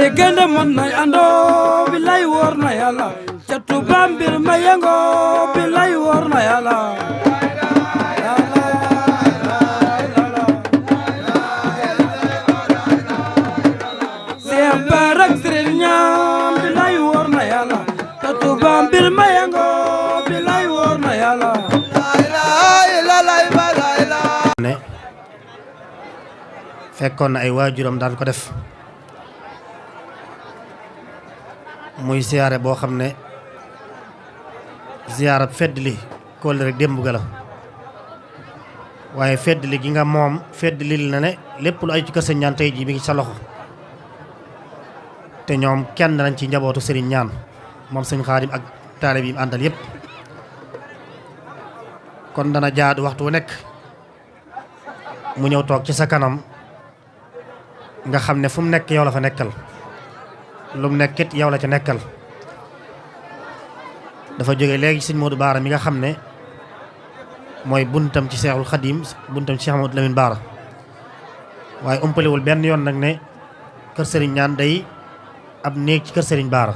ñaari gaynde mën nay ando bilay wóor na yàlla ca Tuuba mbir ma yëngo bilay wóor na yàlla Seex Bara ak Sëriñ Ñaan bilay wóor na yàlla ca Tuuba mbir ma yëngo bilay wóor na yàlla ne fekkoon na ay waajuram daan ko def muy siyaare boo xam ne ziyaarab fedd li kóol rek démb ga la waaye fedd li gi nga moom fedd li na ne lépp lu ay ci kër Sëriñ Ñaan tey jii mi ngi sa loxo te ñoom kenn nañ ci njabootu Sëriñ Ñaan moom Sëriñ Xaadim ak taalib yi mu àndal yépp kon dana jaadu waxtu wu nekk mu ñëw toog ci sa kanam nga xam ne fu mu nekk yow la fa nekkal lu mu nekkit yow la ca nekkal dafa jóge léegi Sëriñ Modou Bara mi nga xam ne mooy buntam ci Seexul Xadim buntam ci Cheikh Amadou Lamine Bara waaye umpalewul benn yoon nag ne kër Sëriñ Ñaan day ab néeg ci kër Sëriñ Bara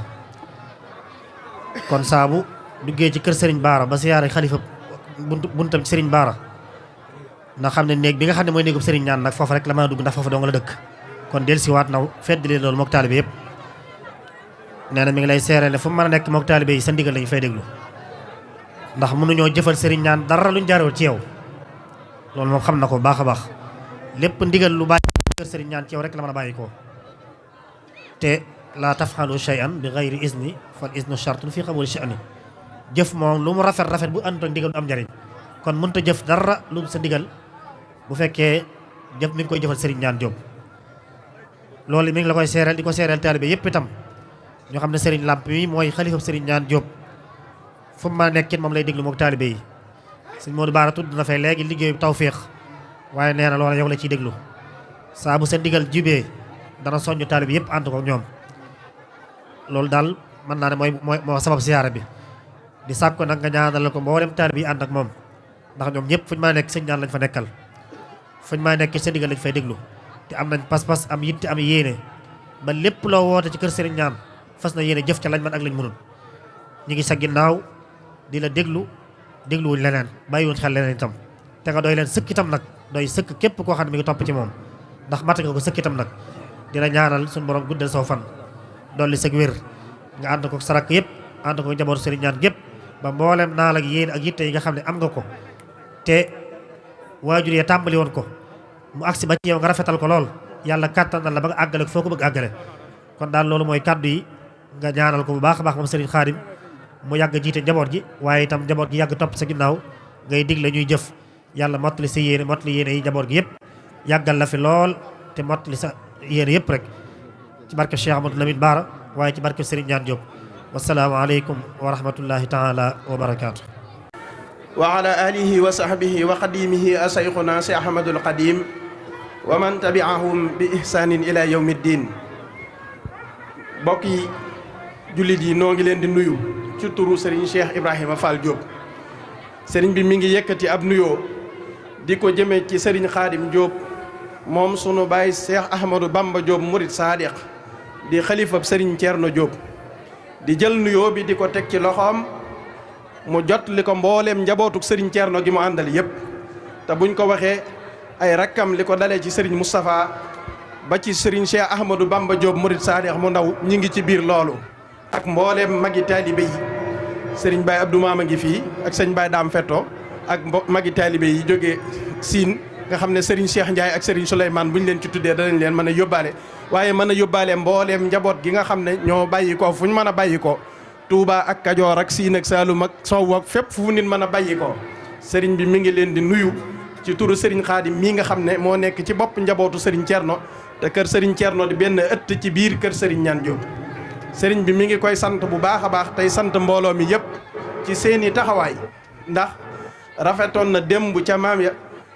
kon saabu duggee ci kër Sëriñ Bara ba siyaare xalifa buntam ci Sëriñ Bara ndax xam ne néeg bi nga xam ne mooy néegub Sëriñ Ñaan nag foofu rek la mën a dugg ndax foofu doo nga la dëkk kon dellusiwaat na fedd leen loolu mook taalibe yëpp nee na mi ngi lay seere ne fu mu mën a nekk mook taalibe yi sa ndigal lañu fay déglu ndax mënuñoo jëfal Sëriñ Ñaan dara luñ jaarewul ci yow loolu moom xam na ko baax a baax lépp ndigal lu bàyyi kër Sëriñ Ñaan ci yow rek la mën a bàyyi ko te laa tafxalu shay'an bi gayri izni fal iznu shartun fi qabuli sha'ni jëf moom lu mu rafet rafet bu ànd ak ndigal du am njariñ kon mënta jëf dara lu sa ndigal bu fekkee jëf mi ngi koy jëfal Sëriñ Ñaan Jóob loolu mi ngi la koy seereel di ko seereel taalibe yépp itam ñoo xam ne Sëriñ Làmp mi mooy xalifam Sëriñ Ñaan Jóob fu mu mën a nekkit moom lay déglu mook taalibe yi Sëriñ Modou Bara tudd na fay léegi liggéeyu tawféex waaye nee na loola yow la ciy déglu saa bu sa ndigal jubee dana soññu taalibe yépp ànd ko ñoom loolu daal mën naa ne moo sabab siyaara bi di sàkko nag nga ñaanal ko mboolem taalibe yi ànd ak moom ndax ñoom ñëpp fu ñu mën a nekk Sëriñ Ñaan lañ fa nekkal fu ñu mën a nekk sa ndigal lañ fay déglu te am nañ pas-pas am yitte am yéene ba lépp loo woote ci kër Sëriñ Ñaan fas na yéene jëf ca lañ man ak lañ mënul ñu ngi sa ginnaaw di la dégluwuñ leneen bàyyiwuñ xel leneen itam te nga doy leen sëkk itam nag doy sëkk képp koo xam ne mi ngi topp ci moom ndax mat nga ko sëkk itam nag di la ñaanal suñu borom guddal saw fan dolli sëg wér nga ànd ko sarak yëpp ànd ko njabootu Sëriñ Ñaan gépp ba mboolem naal ak yéen ak yitte yi nga xam ne am nga ko te waajur ya tàmbali woon ko mu agsi ba ci yow nga rafetal ko lool yàlla kàttanal la ba nga àggale ko foo ko bëgg àggale kon daal loolu mooy kàddu yi nga ñaanal ko bu baax a baax moom Sëriñ Xaadim mu yàgg jiite njaboot gi waaye itam njaboot gi yàgg topp sa ginnaaw ngay digle ñuy jëf yàlla mottali sa yéene mottali yéene yi njaboot gi yëpp yàggal la fi lool te mottali sa yéene yëpp rek ci barke Cheikh Amadou Lamine Bara waaye ci barke Sëriñ Ñaan Jóob wasalaamu aleykum wa rahmatullahi taala wa barakaatu wa ala alihi wa sahbihi wa qadimihi asayxuna si ahmadul qadim wa man tabiahum bi ihsanin ila yawmi ddin mbokk yi jullit yi noo ngi leen di nuyu ci turu Serigne Cheikh Ibrahima Fall Diop Serigne bi mi ngi yëkkati ab nuyoo di ko jëmee ci Serigne Khadim Diop moom sunu baay Cheikh Ahmadou Bamba Diop murid sadiq di xalifab Serigne Thierno Diop di jël nuyoo bi di ko teg ci loxoom mu jot li ko mbooleem njabootuk Serigne Thierno gi mu àndal yépp te buñ ko waxee ay rakkam li ko dalee ci Serigne Moustapha ba ci Serigne Cheikh Ahmadou Bamba Diop murid sadiq mu ndaw ñi ngi ci biir loolu ak mbooleem magi taalibe yi Serigne Baye Abdou Mama ngi fii ak sëñ Baye Daam Fetto ak magi taalibe yi jógee Siin nga xam ne Serigne Cheikh Ndiaye ak Serigne Souleymane bu ñu leen ci tuddee danañ leen mën a yóbbaale waaye mën a yóbbaale mbooleem njaboot gi nga xam ne ñoo bàyyi ko fu ñu mën a bàyyi ko Touba ak Kajoor ak Siin ak Saalum ak Sow ak fépp fu nit mën a bàyyi ko Serigne bi mi ngi leen di nuyu ci turu Serigne Khadim mii nga xam ne moo nekk ci bopp njabootu Serigne Thierno te kër Serigne Thierno di benn ëtt ci biir kër Serigne Ñaan Diop Serigne bi mi ngi koy sant bu baax a baax tey sant mbooloo mi yëpp ci seeni taxawaay ndax rafetoon na démb ca maam ya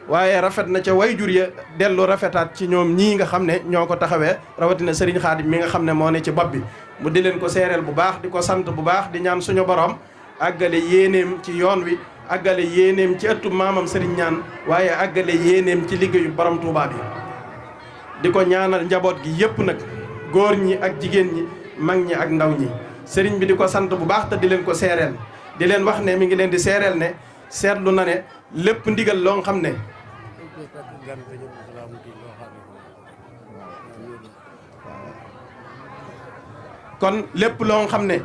waaye rafet na ca wayjur ya dellu rafetaat ci ñoom ñii nga xam ne ñoo ko taxawee rawatina Serigne Khadim mi nga xam ne moo ne ci bopp bi mu di leen ko seereel bu baax di ko sant bu baax di ñaan suñu borom àggale yéeneem ci yoon wi àggale yéeneem ci ëttu maamam Serigne Ñaan waaye àggale yéeneem ci liggéeyu borom Touba bi di ko ñaanal njaboot gi yëpp nag góor ñi ak jigéen ñi mag ñi ak ndaw ñi sëriñ bi di ko sant bu baax te di leen ko seereel di leen wax ne mi ngi leen di seereel ne seetlu na ne lépp ndigal loo xam ne kon lépp loo xam ne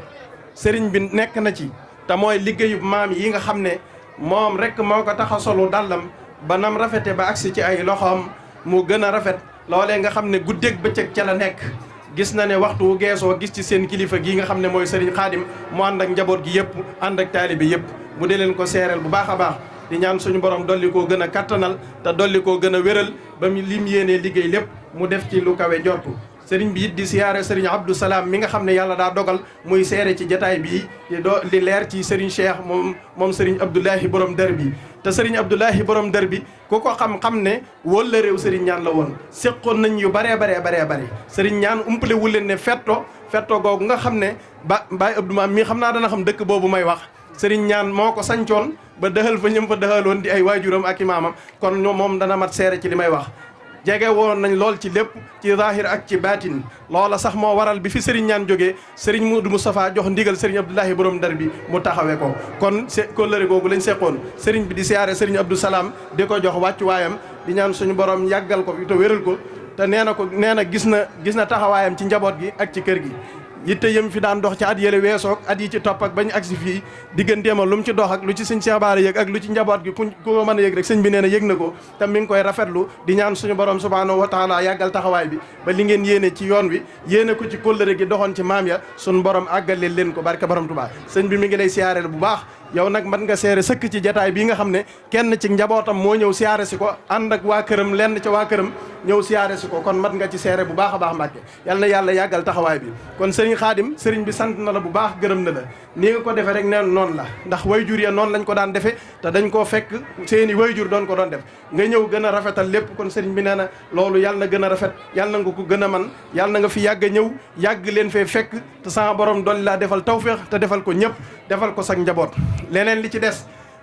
sëriñ bi nekk na ci te mooy liggéeyub maam yi nga xam ne moom rek moo ko tax a solu dàllam ba nam rafete ba agsi ci ay loxoom mu gën a rafet loolee nga xam ne guddeeg bëccëg ca la nekk gis na ne waxtu wu geesoo gis ci seen kilifa gii nga xam ne mooy sëriñ Xaadim mu ànd ak njaboot gi yëpp ànd ak taalibe yëpp mu dee leen ko seereel bu baax a baax di ñaan suñu borom dolli koo gën a kattanal te dolli koo gën a wéral ba mu lim yéenee liggéey lépp mu def ci lu kawe jortu sëriñ bi it di siyaare sëriñ Abdou Salaam mi nga xam ne yàlla daa dogal muy seere ci jataay bii di leer ci sëriñ Cheikh moom sëriñ Abdoulahi borom dër bi te sëriñ Abdoulahi borom dër bi ku ko xam ne wóol la réew sëriñ ñaan la woon séqoon nañ yu baree bare sëriñ ñaan umpale wu leen ne fetto googu nga xam ne Baye Abdou Maam mii xam naa dana xam dëkk boobu may wax sëriñ ñaan moo ko sancoon ba dëxal fa ñëm fa dëxaloon di ay waajuram ak imaamam kon moom dana mat seere ci li may wax jege woon nañ lool ci lépp ci zahir ak ci baatin loola sax moo waral bi fi sëriñ ñaan jógee sëriñ Modou Moustapha jox ndigal sëriñ Abdoulahi borom dar bi mu taxawee ko kon kóllëre googu lañ seqoon sëriñ bi di siyaare sëriñ Abdou Salaam di ko jox wàccuwaayam di ñaan suñu borom yàggal ko fi te wéral ko te nee na gis na taxawaayam ci njaboot gi ak ci kër gi yitte yëm fi daan dox ci at yële weesoog at yi ci topp ak bañ agsi fii digganteema lu mu ci dox ak lu ci sëñ Cheikh Bara yëg ak lu ci njaboot gi ku ko mën a yëg rek sëñ bi nee na yëg na ko te mi ngi koy rafetlu di ñaan suñu borom subhanahu wa taala yàggal taxawaay bi ba li ngeen yéene ci yoon wi yéene ko ci kóllëre gi doxoon ci maam ya suñu borom àggaleel leen ko barke borom Tuubaa sëñ bi mi ngi lay siyaareel bu baax yow nag mën nga seere sëkk ci jataay bii nga xam ne kenn ci njabootam moo ñëw siyaare si ko ànd ak waa këram lenn ca waa këram ñëw siyaare si ko kon mat nga ci seere bu baax a baax Mbàkke yal na yàlla yàggal taxawaay bi kon sëriñ Xaadim sëriñ bi sant na la bu baax gërëm na la nii nga ko defee rek neen noonu la ndax wayjur ya noonu lañ ko daan defee te dañ koo fekk seeni wayjur doon ko doon def nga ñëw gën a rafetal lépp kon sëriñ bi nee na loolu yàlla na gën a rafet yàlla na nga ko gën a man yàlla na nga fi yàgg a ñëw yàgg leen fee fekk te sama borom dolli laa defal tawféex te defal ko ñëpp defal ko sag njaboot leneen li ci des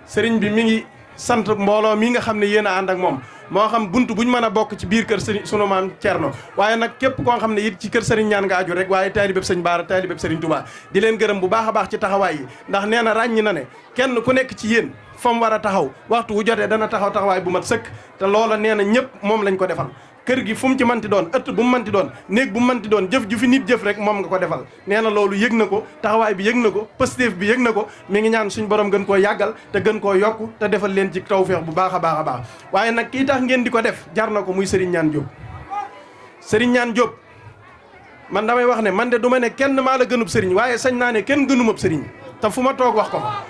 sëriñ bi mi ngi sant mbooloo mi nga xam ne yéen a ànd ak moom moo xam bunt buñ mën a bokk ci biir kër sëriñ sunu maam Thierno waaye nag képp koo xam ne it ci kër sëriñ ñaan nga aju rek waaye taalibeb sëñ Baara taalibeb sëriñ Touba di leen gërëm bu baax a baax ci taxawaay yi ndax nee na ràññi na ne kenn ku nekk ci yéen fa mu war a taxaw waxtu wu jotee dana taxaw taxawaay bu mat sëkk te loola nee na ñëpp moom lañ ko defal kër gi fu mu ci manti doon ëtt bu mu manti doon néeg bu mu manti doon jëf ju fi nit jëf rek moom nga ko defal nee na loolu yëg na ko taxawaay bi yëg na ko pëstéef bi yëg na ko mi ngi ñaan suñu borom gën koo yàggal te gën koo yokku te defal leen ci tawfeex bu baax a baax a baax waaye nag kii tax ngeen di ko def jar na ko muy Serigne Niane Diop Serigne Niane Diop man damay wax ne man de du ma ne kenn maa la gënub sëriñ waaye sañ naa ne kenn gënumab sëriñ te fu ma toog wax ko fa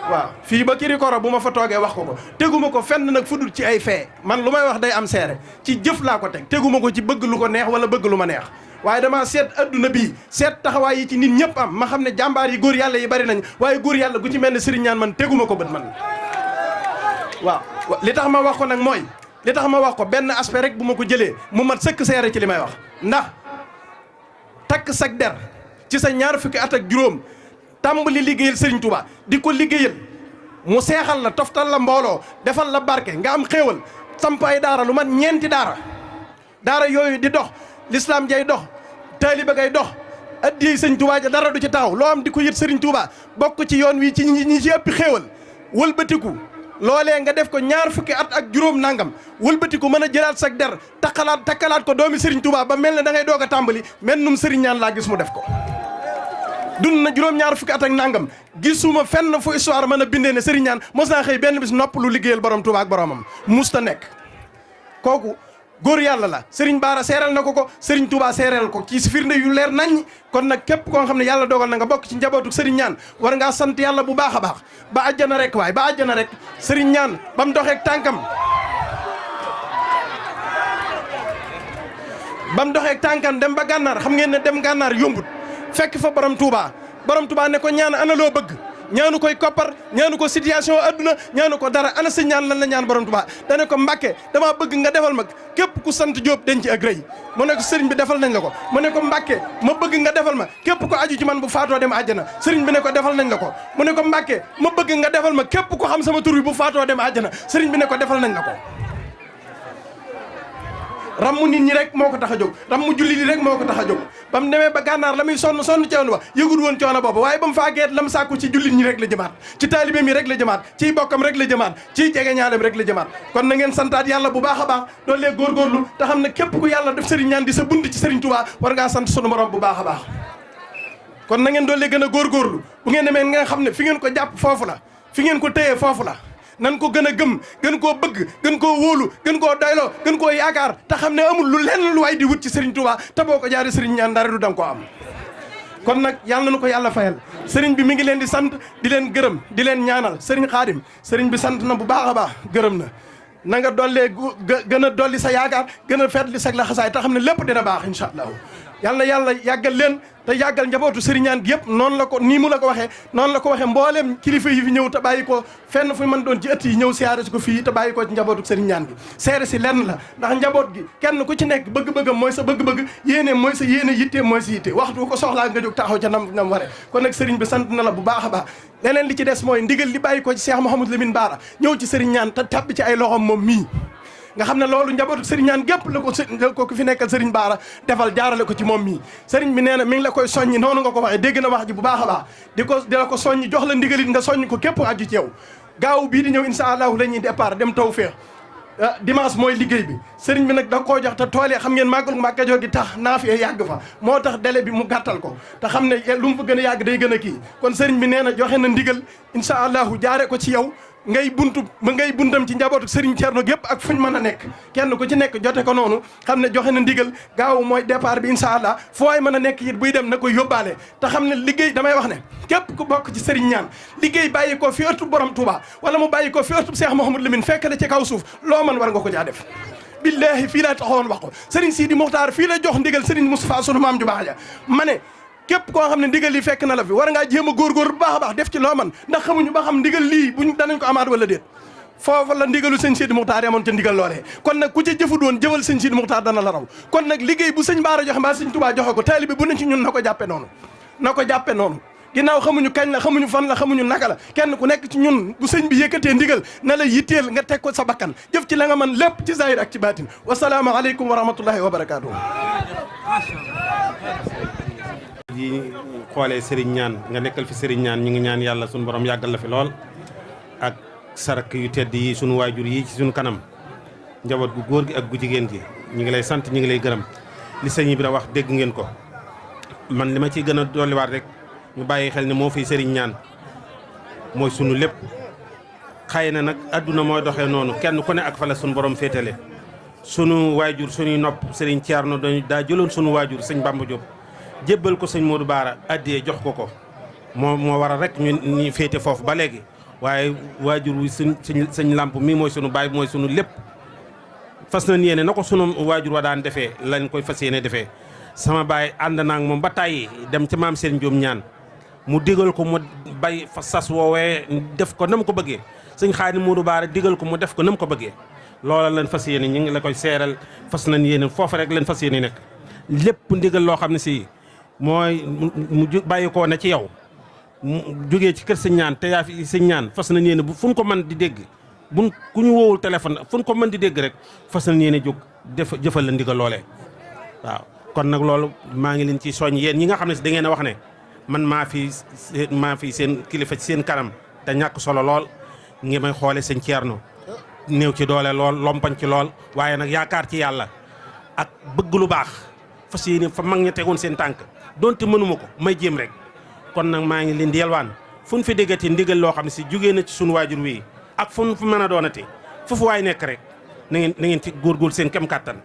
waaw fii ba Kirikoro bu ma fa toogee wax ko teguma ko fenn nag fudul ci ay fee man lu may wax day am seere ci jëf laa ko teg teguma ko ci bëgg lu ko neex wala bëgg lu ma neex waaye damaa seet adduna bii seet taxawaay yi ci nit ñëpp am ma xam ne jàmbaar yi góor yàlla yi bari nañ waaye góor yàlla gu ci mel ne Serigne Niane man teguma ko bët man waaw li tax ma wax ko nag mooy li tax ma wax ko benn aspect rek bu ma ko jëlee mu mat sëkk seere ci li may wax ndax takk sag der ci sa ñaar fukki at ak juróom tàmbali liggéeyal Serigne Touba di ko liggéeyal mu seexal la toftal la mbooloo defal la barke nga am xéewal samp ay daara lu mat ñeenti daara yooyu di dox l'islam jay dox taaliba gay dox addiyey Serigne Touba ja dara du ci taxaw loo am di ko yët Serigne Touba bokk ci yoon wi ci ñi ci ëpp xéewal wëlbatiku loolee nga def ko ñaar fukki at ak juróom nangam wëlbatiku mën a jëlaat sag der takkalaat ko doomi Serigne Touba ba mel ne da ngay doog a tàmbali mel num Serigne Niane laa gis mu def ko dund na juróom-ñaar fukki at ak nangam gisuma fenn fu histoire mën a bindee ne Serigne Niane mos naa xëy benn bis nopp lu liggéeyal borom Touba ak boromam musta nekk kooku góor yàlla la Serigne Bara seeral na ko Serigne Touba seeral ko ci firnde yu leer nañ kon nag képp koo xam ne yàlla dogal na nga bokk ci njabootu Serigne Niane war ngaa sant yàlla bu baax a baax ba àjjana rek waay ba àjjana rek Serigne Niane ba mu doxeek tànkam dem ba gànnaar xam ngeen ne dem gànnaar yombut fekk fa borom Touba ne ko ñaan ana loo bëgg ñaanu koy koppar ñaanu ko situation adduna ñaanu ko dara ana sa ñaan lan la ñaan borom Touba dane ko Mbàkke damaa bëgg nga defal ma képp ku sant Diop denc ak rëy mu ne ko sëriñ bi defal nañ la ko mu ne ko Mbàkke ma bëgg nga defal ma képp ko aju ci man bu faatoo dem àjjana sëriñ bi ne ko defal nañ la ko mu ne ko Mbàkke ma bëgg nga defal ma képp ko xam sama tur bi bu faatoo dem àjjana sëriñ bi ne ko defal nañ la ko rammu nit ñi rek moo ko tax a jóg rammu julli ni rek moo ko tax a jóg ba mu demee ba gànnaar la muy sonn coono ba yëgul woon coono boobu waaye ba mu faageet la mu sàkku ci jullit ñi rek la jëmaat ci taalibe mi rek la jëmaat ciy bokkam rek la jëmaat ciy jege ñaalem rek la jëmaat kon na ngeen santaat yàlla bu baax a baax doolu lee góorgóorlu te xam ne képp ku yàlla def Serigne Niane di sa bunt ci Serigne Touba war ngaa sant sunu borom bu baax a baax kon na ngeen doolu lee gën a góorgóorlu bu ngeen demee nga xam ne fi ngeen ko jàpp foofu la fi ngeen ko téyee foofu la nan ko gën a gëm gën koo bëgg gën koo wóolu gën koo doyloo gën koo yaakaar te xam ne amul lu lenn lu waay di wut ci Serigne Touba te boo ko jaaree Serigne Niane dara du danga ko am kon nag yàlla na ko yàlla fayal Serigne bi mi ngi leen di sant di leen gërëm di leen ñaanal Serigne Khadim Serigne bi sant na bu baax a baax gërëm na nga dollee gën a dolli sa yaakaar gën a feetli sag la xasaay te xam ne lépp dina baax incha allah yàlla yàlla yàggal leen te yàggal njabootu Serigne Niane gi yëpp noonu la ko nii mu la ko waxee noonu la ko waxee mbooleem kilifa yi fi ñëw te bàyyi ko fenn fu mën doon ci ëtt yi ñëw siyaare si ko fii te bàyyi ko ci njabootu Serigne Niane gi seere si lenn la ndax njaboot gi kenn ku ci nekk bëgg-bëggam mooy sa bëgg-bëgg yéene mooy sa yéene yittee mooy sa yitte waxtu ko soxlaa nga jóg taxaw ca nam ware kon nag Serigne bi sant na la bu baax a baax leneen li ci des mooy ndigal li bàyyi ko ci Cheikh Mouhamadou Lamine Bara ñëw ci Serigne Niane te tabbi ci ay loxom moom mii nga xam ne loolu njabootu Serigne Niane gépp la ko fi nekkal Serigne Bara defal jaarale ko ci moom mii Serigne bi nee na mi ngi la koy soññi noonu nga ko waxee dégg na wax ji bu baax a baax di la ko soññi jox la ndigalit nga soññ ko képp aju ci yow gaaw bii di ñëw insha allahu la ñuy départ dem Tawfekh dimanche mooy liggéey bi Serigne bi nag da koo jox te tool yi xam ngeen màggal Mbàkke Kajoor gi tax naa fi yàgg fa moo tax délai bi mu gàttal ko te xam ne lu mu fa gën a yàgg day gën a kii kon Serigne bi nee na joxe na ndigal insha allahu jaare ko ci yow ngay buntam ci njabootu Serigne Thierno gépp ak fuñ mën a nekk kenn ku ci nekk jote ko noonu xam ne joxe na ndigal gaaw mooy départ bi incha allah fooy mën a nekk it buy dem na koy yóbbaale te xam ne liggéey damay wax ne képp ku bokk ci Serigne Niane liggéey bàyyi ko fi ëttub borom Touba wala mu bàyyi ko fi ëttub Cheikh Mouhamadou Lamine fekk la ci kaw suuf loo mën war nga ko jaa def billahi fii laa taxawoon wax ko Serigne Sidi Mokhtar fii la jox ndigal Serigne Moustapha sunu maam ju baax ja ma ne képp koo xam ne ndigal lii fekk na la fi war ngaa jéem a góorgóor bu baax a baax def ci loo man ndax xamuñu ba xam ndigal lii buñ danañ ko amaat wala déet foofa la ndigalu sëñ Sidi Muxtaar amoon ca ndigal loolee kon nag ku ca jëfu doon jëfal sëñ Sidi Muxtaar dana la raw kon nag liggéey bu sëñ Baara joxe mbaa sëñ Tuubaa joxe ko taalibe bu ne ci ñun na ko jàppe noonu ginnaaw xamuñu kañ la xamuñu fan la xamuñu naka la kenn ku nekk ci ñun bu sëñ bi yëkkatee ndigal na la yitteel nga teg ko sa bakkan jëf ci la nga mën lépp ci zahir ak ci baatin wasalaamu aleykum wa rahmatullahi wa barakaatuh yi xoolee Serigne Niane nga nekkal fi Serigne Niane ñu ngi ñaan yàlla suñu borom yàggal la fi lool ak sarak yu tedd yi suñu waajur yi ci suñu kanam njaboot gu góor gi ak gu jigéen gi ñu ngi lay sant ñu ngi lay gërëm li sëñ bi da wax dégg ngeen ko man li ma ciy gën a dolliwaat rek ñu bàyyi xel ne moo fi Serigne Niane mooy sunu lépp xëy na nag adduna mooy doxee noonu kenn ku ne ak fa la suñu borom féetale sunu waajur suñuy nopp Serigne Thierno daa jëloon sunu waajur sëñ Bamba Diop jébbal ko sëñ Modou Bara addiyee jox ko moo waral rek ñu féete foofu ba léegi waaye waajur wi sëñ làmp mii mooy sunu baay mooy sunu lépp fas na yéene na ko sunu waajur wa daan defee lañ koy fas yéene defee sama baay ànd naa ak moom ba tàyyi dem ci maam Serigne Diom Niane mu digal ko mu bay fa sas woowee def ko na mu ko bëggee sëñ Xaadim Modou Bara digal ko mu def ko na mu ko bëggee loola leen fas yéene ñu ngi la koy seeral fas nañ yéene foofu rek leen fas yéene nekk lépp ndigal loo xam ne si mooy mu bàyyi koo ne ci yow mu jógee ci kër sëñ Niane te yaa fi sëñ Niane fas nañ yéene bu fu ñu ko mën di dégg buñ ku ñu woowul téléphone fu ñu ko mën di dégg rek fas nañ yéene jóg jëfal la ndigal loolee waaw kon nag loolu maa ngi leen ci soñ yéen ñi nga xam ne si da ngeen a wax ne man maa fi seen kilifa ci seen kanam te ñàkk solo lool ngi may xoole sëñ Thierno néew ci doole lool lompañ ci lool waaye nag yaakaar ci yàlla ak bëgg lu baax fas yéene fa mag ña tegoon seen tànk donte mënuma ko may jéem rek kon nag maa ngi leen di yelwaan fu ñu fi déggati ndigal loo xam ne si jógee na ci sunu waajur wi ak fu ñu fi mën a doonati foofu waay nekk rek na ngeen ci góorgóorlu seen kem kàttan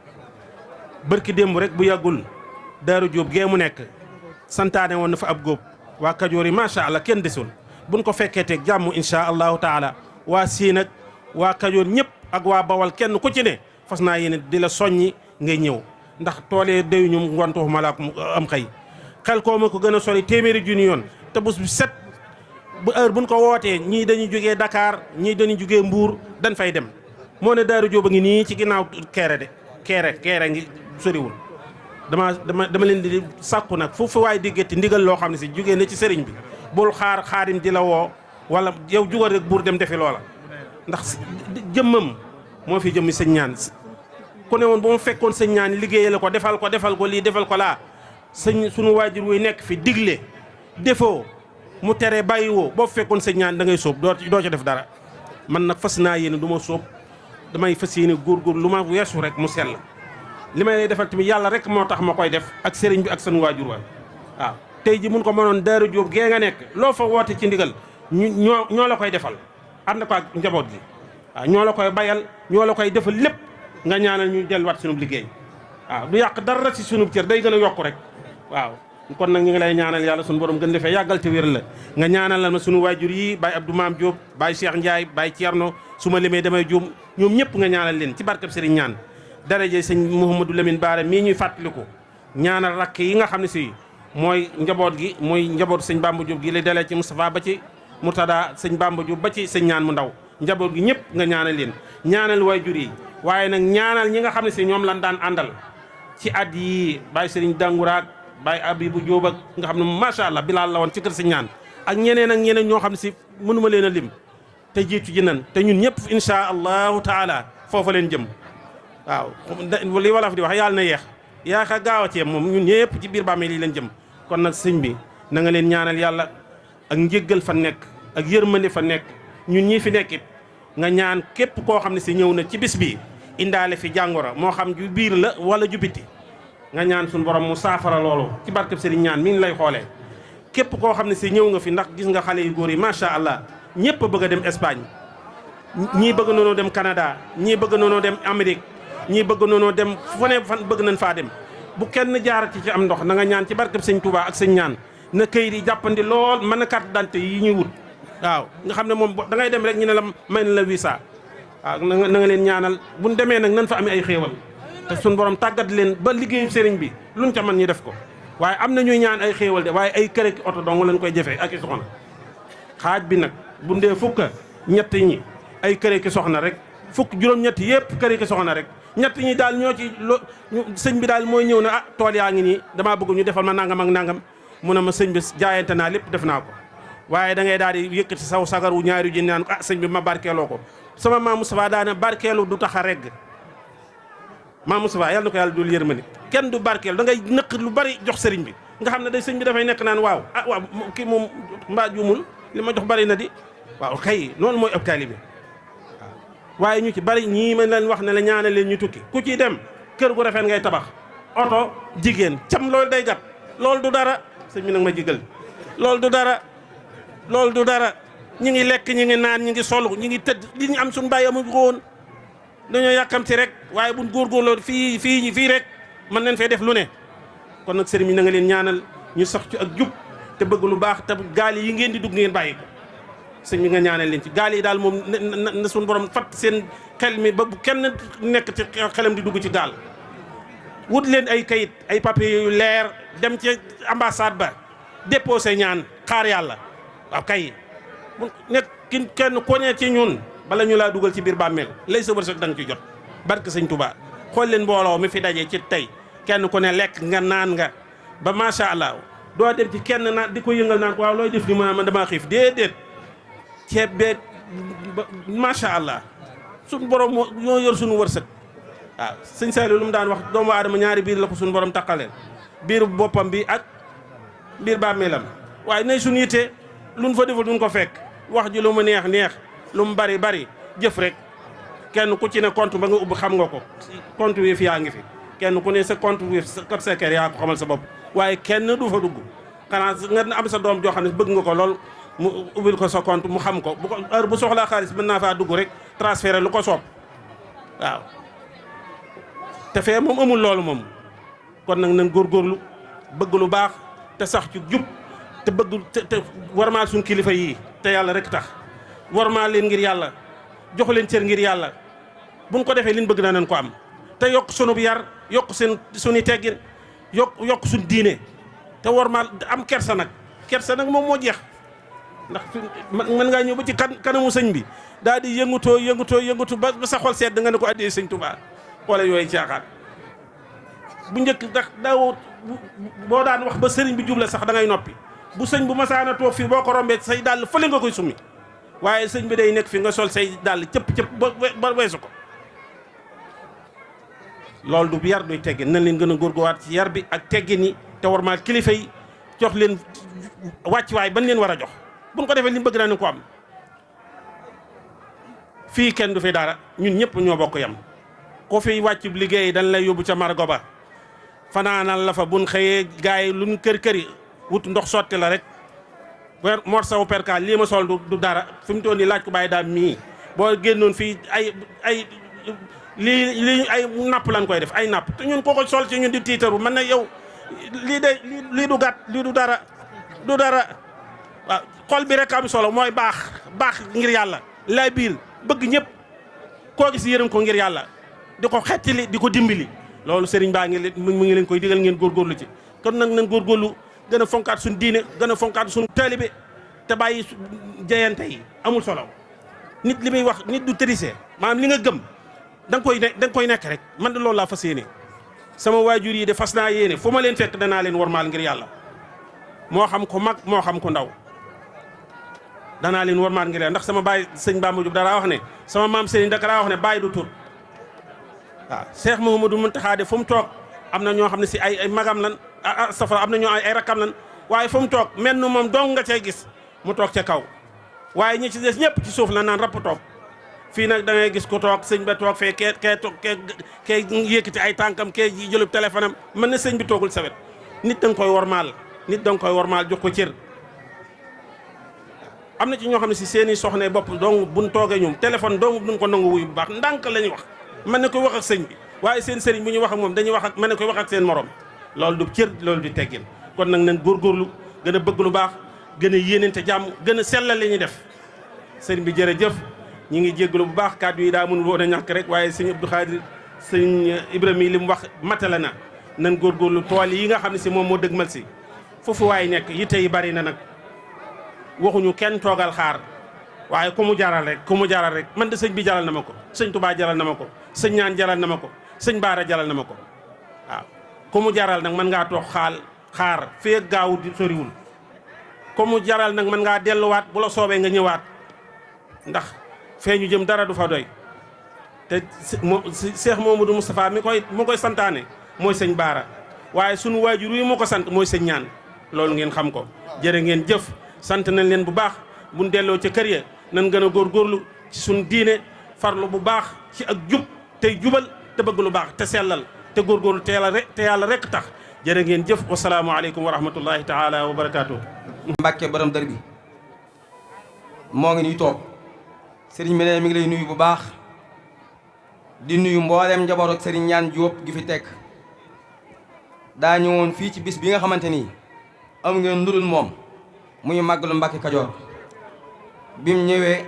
bërki démb rek bu yàggul Daaru Jóob gee mu nekk santaane woon na fa ab góob waa Kajoor yi macha allah kenn desul buñ ko fekkee teeg jàmm insha allahu taala waa Siin ak waa Kajoor ñëpp ak waa Bawal kenn ku ci ne fas naa yéene di la soññi ngay ñëw ndax toolee déyuñu ngontu malaak am xëy xel koo ma ko gën a sori téeméeri junni yoon te bés bu set bu heure buñ ko wootee ñii dañuy jógee Dakar ñii dañuy jógee Mbuur dañ fay dem moo ne Daaru Jóob a ngi nii ci ginnaaw keere de keere ngi soriwul dama leen di sàkku nag foofu waay diggati ndigal loo xam ne si jógee na ci sëriñ bi bul xaarim di la woo wala yow jugal rek buur dem defi loola ndax jëmmam moo fi jëmmi sëñ Niane ku ne woon bu ma fekkoon sëñ ñaan liggéeyale ko defal ko lii defal ko laa sëñ sunu waajur wuy nekk fi digle defoo mu tere bàyyiwoo boo fekkoon sëñ ñaan da ngay sóob doo ca def dara man nag fas naa yéene du ma sóob damay fas yéene góorgóor lu ma weesu rek mu sell li may lay defal tamit yàlla rek moo tax ma koy def ak sëriñ bi ak sunu waajur wa waaw tey ji mun ko mënoon Daaru Jóob gee nga nekk loo fa woote ci ndigal ñoo la koy defal ànd ko ak njaboot gi waaw ñoo la koy bayal ñoo la koy defal lépp nga ñaanal ñu delluwaat sunu liggéey waaw du yàq dara ci sunu cër day gën a yokku rek waaw kon nag ñu ngi lay ñaanal yàlla sunu borom gën defee yàggal te wér la nga ñaanal ma sunu waajur yi Baye Abdou Maam Diop Baye Cheikh Ndiaye Baye Thierno su ma limee damay juum ñoom ñëpp nga ñaanal leen ci barkab Serigne ñaan daraje sëñ Mouhamadou Lamine Bara mii ñuy fàttaliku ñaanal rakk yi nga xam ne si mooy njaboot gi mooy njaboot sëñ Bamba Diop gi lay dalee ci Moustapha ba ci Murtada sëñ Bamba Diop ba ci sëñ ñaan mu ndaw njaboot gi ñëpp nga ñaanal leen ñaanal waajur yi waaye nag ñaanal ñi nga xam ne si ñoom lan daan àndal ci at yi Baye Serigne Dangouraak Baye Abibou Diop ak nga xam ne macha allah bilaal la woon ci kër sëñ ñaan ak ñeneen ñoo xam ne si mënuma leen a lim te jiitu ji nan te ñun ñëpp insha allahu taala foofa leen jëm waaw li wolof di wax yàlla na yeex yaa xa gaaw a ceeb moom ñun ñëpp ci biir bàmmeel yi leen jëm kon nag sëñ bi na nga leen ñaanal yàlla ak njéggal fa nekk ak yërmande fa nekk ñun ñii fi nekkit nga ñaan képp koo xam ne si ñëw na ci bis bi indaale fi jàngoro moo xam ju biir la wala ju biti nga ñaan suñu borom mu saafara loolu ci barkeb sëriñ ñaan mi ngi lay xoolee képp koo xam ne si ñëw nga fi ndax gis nga xale yu góor yi macha allah ñëpp a bëgg a dem Espagne ñii bëgg noonoo dem Canada ñii bëgg noonoo dem Amérique ñii bëgg noonoo dem fu ne fan bëgg nañ faa dem bu kenn jaarati ci am ndox na nga ñaan ci barkeb sëñ Touba ak sëñ ñaan na këyit yi jàppandi lool mën na carte d'identité yi ñuy wut waaw nga xam ne moom da ngay dem rek ñu ne la may na la visa waaw na nga leen ñaanal buñ demee nag nan fa amee ay xéewal te suñ borom tàggat leen ba liggéeyu sëriñ bi luñ ca mën ñu def ko waaye am na ñuy ñaan ay xéewal de waaye ay kër ak oto dong lañ koy jëfee ak i soxna xaaj bi nag bu ndee fukk ñett ñi ay kër ak soxna rek fukk juróom-ñett yëpp kër ak soxna rek ñett ñi daal ñoo ci sëñ bi daal mooy ñëw na ah tool yaa ngi nii damaa bëgg ñu defal ma nangam ak nangam mu ne ma sëñ bi jaayante naa lépp def naa ko waaye da ngay daal di yëkkati saw sagaru ñaari ji naan ko ah sëñ bi ma barkeeloo ko sama maam Moustapha daane barkeelu du tax a regg maam Moustapha yàlla na ko yàlla dul yërmande kenn du barkeelu da ngay nëq lu bari jox sëriñ bi nga xam ne day sëñ bi dafay nekk naan waaw ah waaw kii moom mbaa juumul li ma jox bari na di waaw kay loolu mooy ab taalibe waaye ñu ci bari ñii ma leen wax ne la ñaanal leen ñu tukki ku ciy dem kër gu rafet ngay tabax oto jigéen cam loolu day gat loolu du dara sëñ bi nag ma jigal loolu du dara ñi ngi lekk ñi ngi naan ñi ngi solu ñi ngi tëdd li ñu am suñu bàyyi amuñ ko woon dañoo yàkkamti rek waaye buñ góorgóorloo fii rek mën nañ fay def lu ne kon nag sëriñ bi na nga leen ñaanal ñu sax ci ak jub te bëgg lu baax te gaal yi ngeen di dugg ngeen bàyyi ko sëñ bi nga ñaanal leen ci gaal yi daal moom na suñu borom fat seen xel mi ba bu kenn nekk ci xelam di dugg ci gaal wut leen ay kayit ay papier yu leer dem ci ambassade ba déposé ñaan xaar yàlla waaw kay bu nekk kenn ko ne ci ñun bala ñu laa dugal ci biir bàmmeel lay sa wërsëg da nga ci jot barke sëñ Touba xool leen mbooloo mi fi daje ci tey kenn ku ne lekk nga naan nga ba macha allah doo dem ci kenn naan di ko yëngal naan ko waaw looy def ni ma damaa xiif déedéet ceeb beeg macha allah suñu borom ñoo yor suñu wërsëg waaw sëñ Saliou lu mu daan wax doomu aadama ñaari biir la ko suñu borom taqaleel biiru boppam bi ak biir bàmmeelam waaye nay suñu yitte luñ fa deful duñ ko fekk wax ji lu mu neex lu mu bari jëf rek kenn ku ci ne compte ba nga ubbi xam nga ko compte wi fi yaa ngi fi kenn ku ne sa compte wi sa code secret yaa ko xamal sa bopp waaye kenn du fa dugg xanaa nga am sa doom joo xam ne bëgg nga ko lool mu ubbil ko sa compte mu xam ko bu ko heure bu soxlaa xaalis mën naa faa dugg rek transféré lu ko soob waaw te fee moom amul loolu moom kon nag nañ góorgóorlu bëgg lu baax te sax ci jub te bëgg te warmaal suñ kilifa yii te yàlla rek tax warmaal leen ngir yàlla jox leen cër ngir yàlla buñ ko defee liñ bëgg nañ ko am te yokk sunu yar yokk suñu teggin yokk suñ diine te warmaal am kersa nag moom moo jeex ndax mën ngaa ñëw ba ci kanamu sëñ bi daal di yëngutoo ba sa xol seet da nga ne ko addee sëñ Touba xoole yooyu caaxaan bu njëkk ndax daaw boo daan wax ba sëriñ bi jubla sax da ngay noppi bu sëñ bu masaana toog fii boo ko rombee say dàll fële nga koy summi waaye sëñ bi day nekk fi nga sol say dàll cëpp ba weesu ko loolu du yar duy teggin nañ leen gën a góorgóorluwaat ci yar bi ak teggin yi te warmaal kilifa yi jox leen wàccuwaay ban leen war a jox buñ ko defee li bëgg naa ne ko am fii kenn du fi dara ñun ñëpp ñoo bokk yam ko fi wàcc liggéey dañ lay yóbbu ca margo ba fanaanal la fa buñ xëyee gars yi luñ kër-këri wut ndox sotti la rek mor saw perka lii ma sol du dara fi mu toll nii laaj ko bàyyi daal mii boo génnoon fii ay lii ay napp lañ koy def ay napp te ñun koo ko sol ci ñun di tiitaru man na yow lii du gàtt lii du dara waaw xol bi rek am solo mooy baax ngir yàlla lay biir bëgg ñëpp koo gis yërëm ko ngir yàlla di ko xettili di ko dimbali loolu sëriñ baa ngi leen mu ngi leen koy digal ngeen góorgóorlu ci kon nag nañ góorgóorlu gën a fonkaat suñu diine gën a fonkaat suñu taalibe te bàyyi jeyante yi amul solo nit li muy wax nit du tricher maanaam li nga gëm da nga koy nekk rek man de loolu laa fas yéene sama waajur yi de fas naa yéene fu ma leen fekk danaa leen wormaal ngir yàlla moo xam ko mag moo xam ko ndaw danaa leen wormaal ngir yàlla ndax sama baay sëñ Bamba Diop dara wax ne sama maam Serigne Dakar wax ne baay du tur waaw Cheikh Mouhamadou Mountakha de fu mu toog am na ñoo xam ne si ay magam lan safara am na ñoo ay rakkam lan waaye fu mu toog mel ni moom dong nga cay gis mu toog ca kaw waaye ñi ci des ñëpp ci suuf la naan rapp toog fii nag da ngay gis ku toog sëñ ba toog fee kee yëkkati ay tànkam kee jëlub téléphone am mën na sëñ bi toogul sawet nit da nga koy wormaal jox ko cër am na ci ñoo xam ne si seeni soxna bopp dong buñ toogee ñoom téléphone dong duñ ko nangu wuyu bu baax ndànk la ñuy wax mën na koy wax ak sëñ bi waaye seen sëriñ bu ñuy wax ak moom dañuy wax ak mën na koy wax ak seen morom loolu du cër loolu du teggin kon nag nañ góorgóorlu gën a bëgg lu baax gën a yéenante jàmm gën a sellal li ñuy def sëriñ bi jërëjëf ñi ngi jéggalu bu baax kàddu yi daa mënul woon a ñàkk rek waaye sëñ Abdou Khadir sëñ Ibrahima yi li mu wax matala na nan góorgóorlu tool yi nga xam ne si moom moo dëgmal si foofu waay nekk yitte yi bari na nag waxuñu kenn toogal xaar waaye ku mu jaral rek man de sëñ bi jaral na ma ko sëñ Touba jaral na ma ko sëñ ñaan jaral na ma ko sëñ Baara jaral na ma ko waaw ku mu jaral nag mën ngaa toog xaar fee gaaw di soriwul ku mu jaral nag mën ngaa delluwaat bu la soobee nga ñëwaat ndax fee ñu jëm dara du fa doy te Cheikh Mamadou Moustapha mi koy santaane mooy sëñ Baara waaye sunu waajur yi moo ko sant mooy sëñ ñaan loolu ngeen xam ko jërë ngeen jëf sant nañ leen bu baax buñ delloo ca kër ya nan gën a góorgóorlu ci suñu diine farlu bu baax ci ak jub tey jubal te bëgg lu baax te sellal te góorgóorlu te yàlla rek tax jërë ngeen jëf wasalaamualeykum wa rahmatullahi taala wa barakaatu. Mbàkke borom dër bi moo ngi nii toog sëriñ bi ne mi ngi lay nuyu bu baax di nuyu mboolem njaboot ak sëriñ ñaan Jóob gi fi tekk daa ñëwoon fii ci bis bi nga xamante ni am ngeen ndurul moom muy màggalu Mbàkke Kajoor bim ñëwee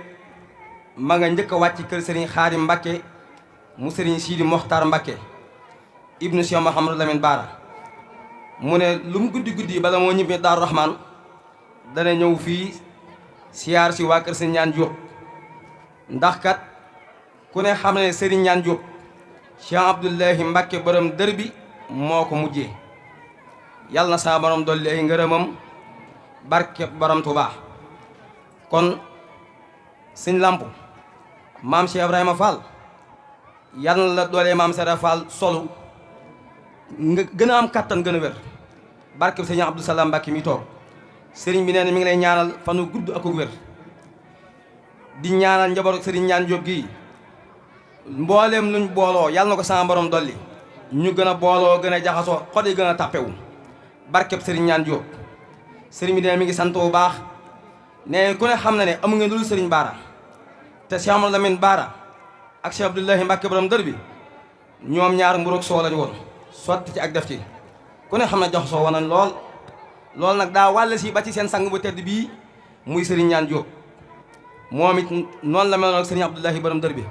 ma nga njëkk a wàcc kër sëriñ Xaadim Mbàkke mu sëriñ Siidi Moxtaar Mbàkke ibnu Cheikh Mouhamadou Lamine Bara mu ne lu mu guddi bala moo ñibbi Daaru Rahmaan dana ñëw fii siyaar si waa kër sëriñ ñaan Jóob ndax kat ku ne xam ne sëriñ ñaan Jóob Cheikh Abdoulahi Mbàkke borom dër bi moo ko mujjee yàlla na saa borom dolli ay ngërëmam barke borom Tuubaa kon sëñ Lamp maam Cheikh Ibrahima Fall yàlla na la doolee maam Cheikh Fall solu nga gën a am kattan gën a wér barke sëñ Abdou Salam Mbàkke mi toog sëriñ bi nee na mi ngi lay ñaanal fanu gudd ak wér di ñaanal njaboot sëriñ ñaan Jóob gii mbooleem luñ booloo yàlla na ko sama borom dolli ñu gën a booloo gën a jaxasoo xol yi gën a tàppewu barkeb sëriñ ñaan Jóob sëriñ bi nee mi ngi sant bu baax ne ku ne xam na ne amu ngeen dul sëriñ Baara te Cheikh Amadou Lamine Baara ak Cheikh Abdoulahi Mbàkke borom dër bi ñoom ñaar mburoog soo lañ woon sotti ci ak def ci ku ne xam ne jaxasoo woon nañ lool nag daa wàll si ba ci seen sang bu tedd bii muy sëriñ ñaan Jóob moom it noonu la meloon ak sëriñ Abdoulahi borom dër bi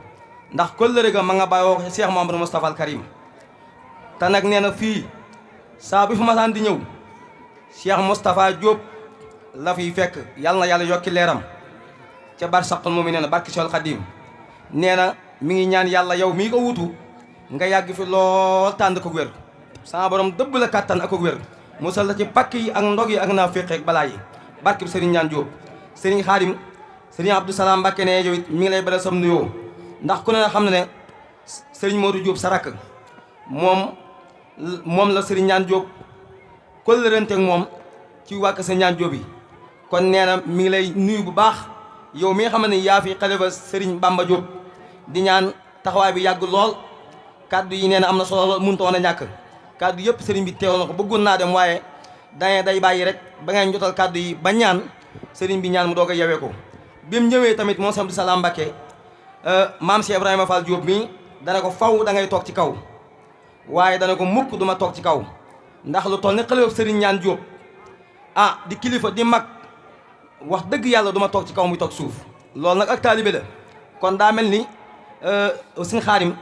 ndax kóllëre ga ma nga bàyyoo ko ci Cheikh Mouhamadou Moustapha al Karim te nag nee na fii saa bi fu masaan di ñëw Cheikh Moustapha Diop la fiy fekk yàlla na yàlla yokki leeram ca bar saqal moom mi nee na barki Seexul Xadiim nee na mi ngi ñaan yàlla yow mii ko wutu nga yàgg fi lool tànd ko wér sama borom dëbb la kàttan ak ko wér musal la ci pakk yi ak ndog yi ak naa féq ak balaa yi barki bi sëriñ ñaan Diop sëriñ Xaadim sëriñ Abdou Salam Mbàkke ne yow it mi ngi lay beral sam nuyoo ndax ku ne xam ne ne sëriñ Modou Diop sa rakk moom la sëriñ ñaan Diop kóllërante ak moom ci wàkk sa ñaan Diop yi kon nee na mi ngi lay nuyu bu baax yow mi nga xam ne yaa fi xalifa sëriñ Bamba Diop di ñaan taxawaay bi yàgg lool kaddu yi nee na am na solo lool mënut woon a ñàkk kaddu yëpp sëriñ bi teew na ko bëggoon naa dem waaye day bàyyi rek ba ngeen jotal kaddu yi ba ñaan sëriñ bi ñaan mu doog a yewee ko bi mu ñëwee tamit moom Abdou Salam Mbacké maam Cheikh Ibrahima Fall Diop mi dana ko faw da ngay toog ci kaw waaye dana ko mukk duma toog ci kaw ndax lu toll ni xalifa sëriñ ñaan Diop di kilifa di mag wax dëgg yàlla duma toog ci kaw muy toog suuf loolu nag ak taalibe la kon daa mel ni sëñ Xaadim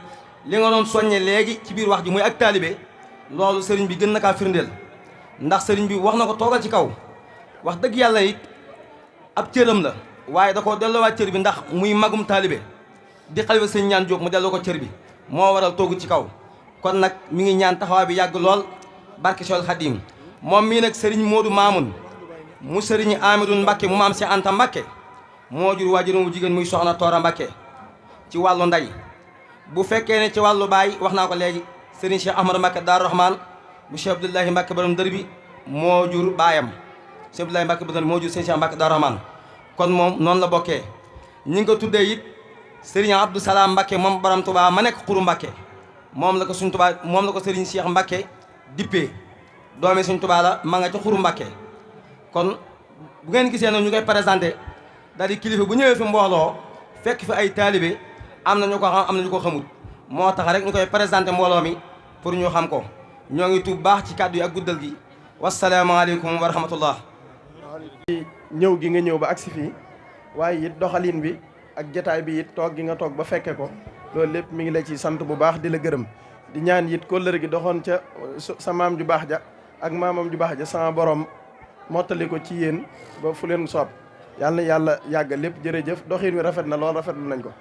li nga doon soññe léegi ci biir wax ji muy ak taalibe loolu sëriñ bi gën na kaa firndeel ndax sëriñ bi wax na ko toogal ci kaw wax dëgg yàlla it ab cëram la waaye da ko delloowaat cër bi ndax muy magum taalibe di xalifa sëñ ñaan Diop mu delloo ko cër bi moo waral toogu ci kaw kon nag mi ngi ñaan taxawaay bi yàgg lool barke Seexul Xaadim moom mii nag sëriñ Modou Mamoun mu sëriñ Amidou Mbacké mu maam si Anta Mbacké moo jur waajuram mu jigéen muy soxna Toora Mbacké ci wàllu ndey bu fekkee ne ci wàllu baay wax naa ko léegi sëriñ Cheikh Ahmadou Mbacké Daaru Rahman bu Cheikh Abdoulahi Mbacké borom dër bi moo jur baayam Cheikh Abdoulahi Mbacké borom moo jur sëriñ Cheikh Mbacké Daaru Rahman kon moom noonu la bokkee ñi ngi ko tuddee it sëriñ Abdou Salam Mbacké moom borom Touba ma nekk Xuru Mbacké moom la ko suñ Touba moom la ko sëriñ Cheikh Mbacké dippee doomi suñ Touba la ma nga ca Xuru Mbacké kon bu ngeen gisee nag ñu koy présenté daal di kilifa bu ñëwee fi mbooloo fekk fi ay taalibe am na ñu ko xam am na ñu ko xamut moo tax rek ñu koy présenté mbooloo mi pour ñu xam ko ñoo ngi tuub baax ci kàddu yi ak guddal gi wasalaamaaleykum wa rahmatullah ñëw gi nga ñëw ba agsi fii waaye it doxalin bi ak jataay bi it toog gi nga toog ba fekke ko loolu lépp mi ngi la ci sant bu baax di la gërëm di ñaan it kóllëre gi doxoon ca sa maam ju baax ja ak maamam ju baax ja sama borom mottali ko ci yéen ba fu leen soob yàlla na yàlla yàggal lépp jërëjëf doxin wi rafet na lool rafetlu nañ ko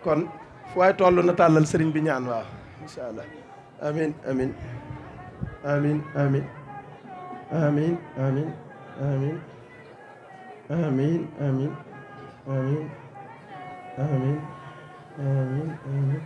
kon fu waay toll na tàllal sëriñ bi ñaan waaw incha allah amin amin amin amin amin amin amin amin amin amin amin amin amin